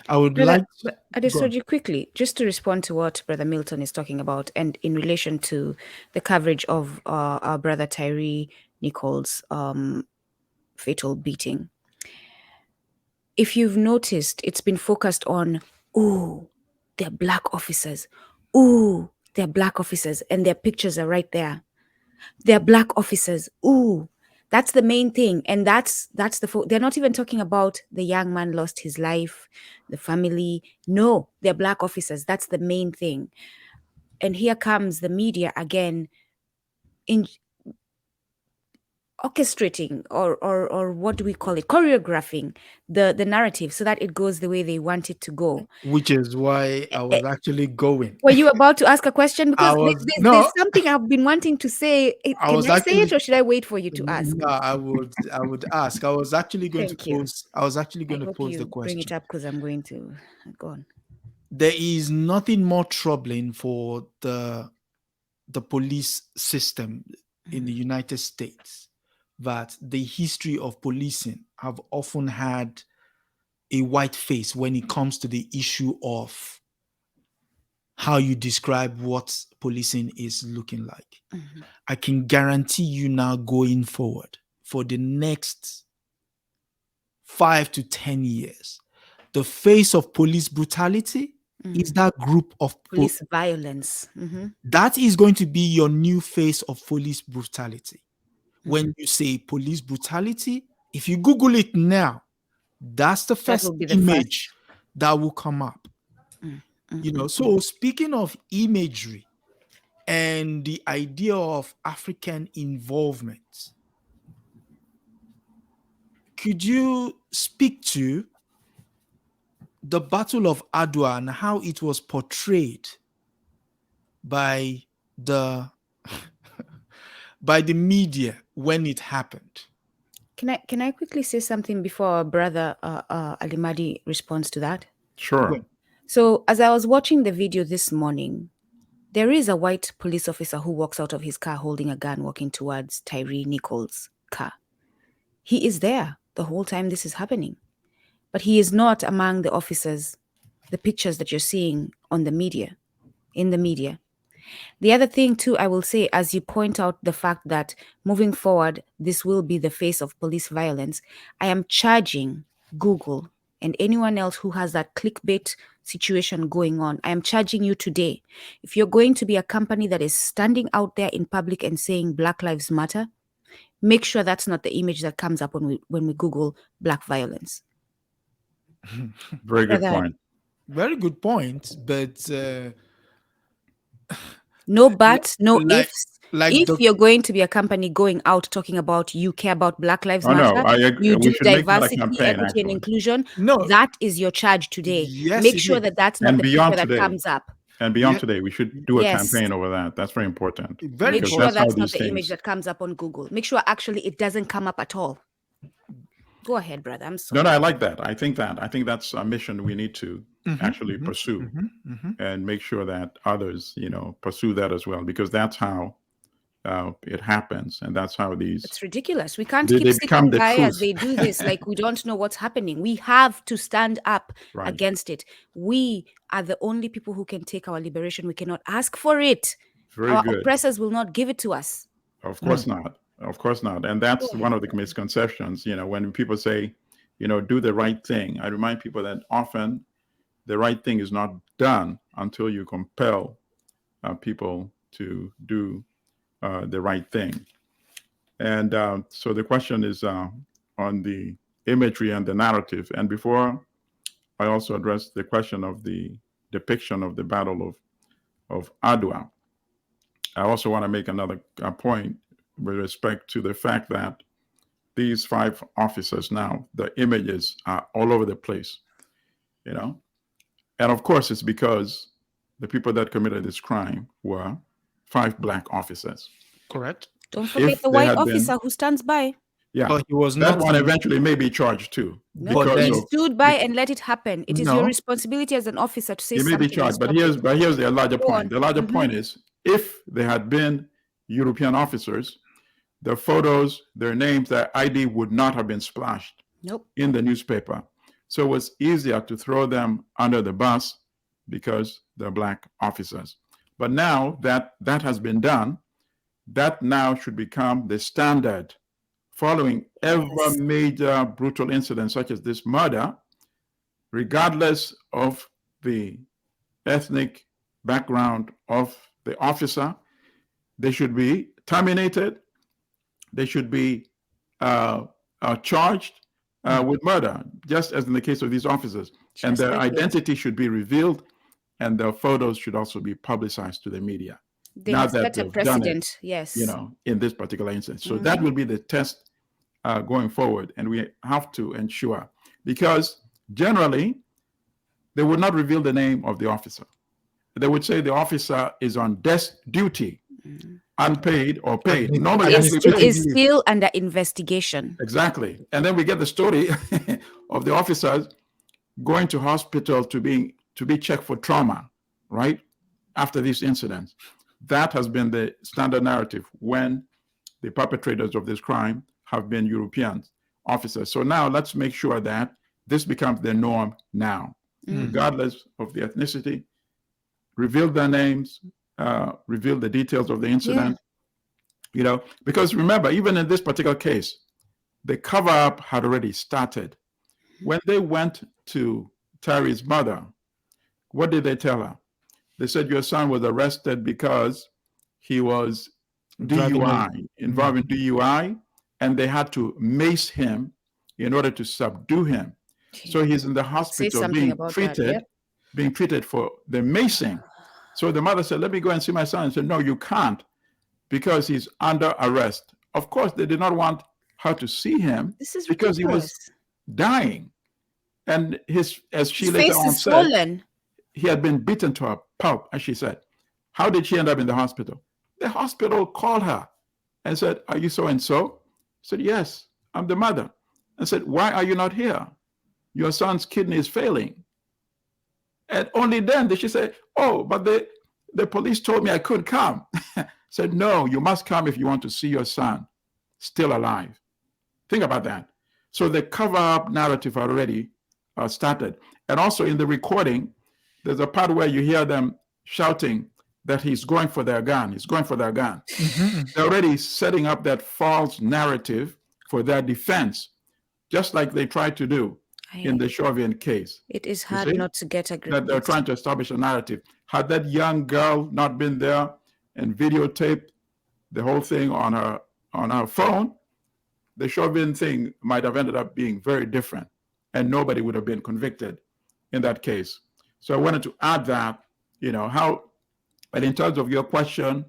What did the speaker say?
I would Brother, like to go on. Adesoji, quickly, just to respond to what Brother Milton is talking about, and in relation to the coverage of our brother Tyre Nichols' fatal beating. If you've noticed, it's been focused on, ooh, they're black officers. Ooh, they're black officers, and their pictures are right there. They're black officers. Ooh, that's the main thing, and that's they're not even talking about the young man lost his life, the family. No, they're black officers. That's the main thing. And here comes the media again in orchestrating or what do we call it, choreographing the narrative so that it goes the way they want it to go. Which is why I was actually going. Were you about to ask a question? I Because was there's no, something I've been wanting to say. I Can was I say it actually or should I wait for you to ask? no, I would ask. Thank you. I was actually I going to hope pose the you bring it question. up because I'm going to go on. There is nothing more troubling for the police system in the United States that the history of policing have often had a white face when it comes to the issue of how you describe what policing is looking like. Mhm. I can guarantee you now going forward for the next 5 to 10 years, the face of police brutality is that group of Police violence. Mhm. that is going to be your new face of police brutality. When you say police brutality, if you Google it now, that's the That first will be the image first. that will come up. So speaking of imagery and the idea of African involvement, could you speak to the Battle of Adwa and how it was portrayed by the by the media when it happened? Can I quickly say something before our brother Alimadi responds to that? Sure. Well, So as I was watching the video this morning, there is a white police officer who walks out of his car holding a gun, walking towards Tyre Nichols' car. He is there the whole time this is happening, but he is not among the officers, the pictures that you're seeing on the media, in the media. The other thing, too, I will say, as you point out the fact that moving forward, this will be the face of police violence, I am charging Google and anyone else who has that clickbait situation going on. I am charging you today. If you're going to be a company that is standing out there in public and saying Black Lives Matter, make sure that's not the image that comes up when we Google black violence. Very good Brother, point. very good point, but no buts, no like ifs. like If the you're going to be a company going out talking about you care about Black Lives Oh no, Matter, you we do should make that a diversity, campaign equity, and actually, inclusion, no, that is your charge today. yes, Make it sure is. that that's not and the picture beyond that today, comes up. and beyond Yeah, today, we should do a Yes. campaign over that. That's very important very Make because sure that's important. how that's not these the image things. that comes up on Google. Make sure actually it doesn't come up at all. Go ahead, brother. I'm No, sorry. no, I like that. I think that's a mission we need to Mhm, actually mhm, pursue mhm, mhm. and make sure that others, pursue that as well because that's how it happens, and that's how It's ridiculous. We can't they keep become sitting the by as truth. they do this like we don't know what's happening. We have to stand up Right. against it. We are the only people who can take our liberation. We cannot ask for it. Very Our good. oppressors will not give it to us. Of Mm. course not. Of course not. And Go that's one ahead, of the brother. misconceptions. When people say, do the right thing, I remind people that often the right thing is not done until you compel people to do the right thing. And so the question is on the imagery and the narrative. And before I also address the question of the depiction of the Battle of Adwa, I also want to make another point with respect to the fact that these 5 officers now, the images are all over the place, you know? And of course, it's because the people that committed this crime were 5 black officers. Correct. Don't forget If the they white had been, officer who stands by. yeah, But he was that not one eventually may be charged too No, but because he then of, stood by and let it happen. It is your no, responsibility as an officer to say he may be something and charged. But stop it. here's the larger Go point. on. The larger point is if they had been European officers, their photos, their names, their ID would not have been splashed Nope. in the newspaper. So it was easier to throw them under the bus because they're Black officers. But now that that has been done, that now should become the standard. Following every Yes. major brutal incident such as this murder, regardless of the ethnic background of the officer, they should be terminated. They should be charged with murder, just as in the case of these officers. And Just their like it. identity should be revealed, and their photos should also be publicized to the media. They Now have that set a they've done it, precedent. Yes. in this particular instance. So that will be the test going forward. And we have to ensure, because generally, they would not reveal the name of the officer. They would say the officer is on desk duty, unpaid or paid. Normally, It that's paid. is still under investigation. Exactly. And then we get the story of the officers going to hospital to be checked for trauma, right? After these incidents. That has been the standard narrative when the perpetrators of this crime have been European officers. So now let's make sure that this becomes the norm now, regardless of the ethnicity. Reveal their names, reveal the details of the incident, because remember, even in this particular case, the cover-up had already started. When they went to Tyre's mother, what did they tell her? They said your son was arrested because he was DUI, involved in DUI, and they had to mace him in order to subdue him. So he's in the hospital being treated for the macing. So the mother said, let me go and see my son. And said, no, you can't, because he's under arrest. Of course, they did not want her to see him because he was dying. And as she later on said, swollen. He had been beaten to a pulp, as she said. How did she end up in the hospital? The hospital called her and said, are you so-and-so? Said, yes, I'm the mother. And said, why are you not here? Your son's kidney is failing. And only then did she say, oh, but the police told me I couldn't come. Said, no, you must come if you want to see your son still alive. Think about that. So the cover-up narrative already started. And also in the recording, there's a part where you hear them shouting that he's going for their gun. He's going for their gun. They're already setting up that false narrative for their defense, just like they tried to do in the Chauvin case. It is hard not to get a grip. That they're trying to establish a narrative. Had that young girl not been there and videotaped the whole thing on her phone, the Chauvin thing might have ended up being very different, and nobody would have been convicted in that case. So I wanted to add that, and in terms of your question